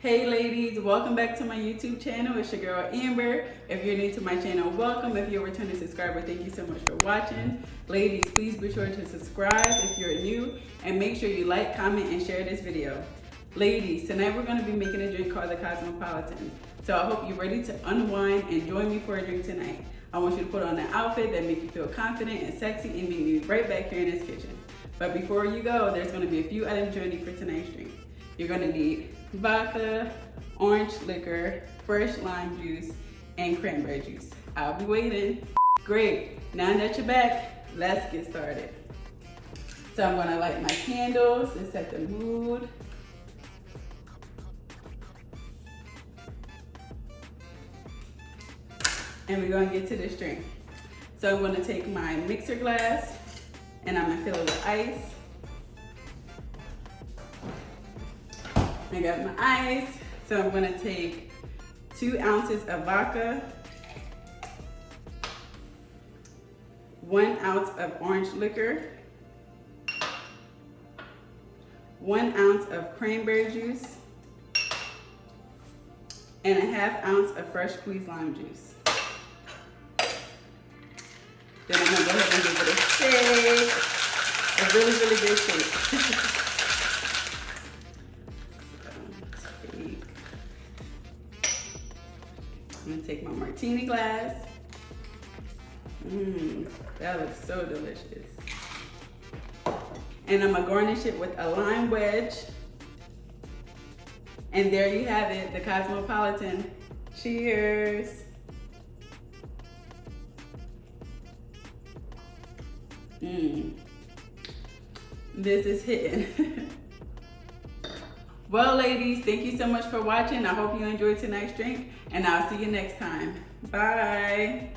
Hey ladies, welcome back to my YouTube channel. It's your girl Amber. If you're new to my channel, welcome. If you're a returning subscriber, thank you so much for watching. Ladies, please be sure to subscribe if you're new and make sure you like, comment, and share this video. Ladies, tonight we're going to be making a drink called the Cosmopolitan. So I hope you're ready to unwind and join me for a drink tonight. I want you to put on an outfit that makes you feel confident and sexy and meet me right back here in this kitchen. But before you go, there's going to be a few items you'll need for tonight's drink. You're going to need vodka, orange liquor, fresh lime juice, and cranberry juice. I'll be waiting. Great, now that you're back, let's get started. So I'm gonna light my candles and set the mood. And we're gonna get to this drink. So I'm gonna take my mixer glass and I'm gonna fill it with ice. I got my ice, so I'm gonna take 2 ounces of vodka, 1 ounce of orange liquor, 1 ounce of cranberry juice, and a ½ ounce of fresh squeezed lime juice. Then I'm gonna go ahead and give it a shake, a really good shake. I'm gonna take my martini glass. That looks so delicious. And I'm gonna garnish it with a lime wedge. And there you have it, the Cosmopolitan. Cheers. This is hitting. Well, ladies, thank you so much for watching. I hope you enjoyed tonight's drink, and I'll see you next time. Bye.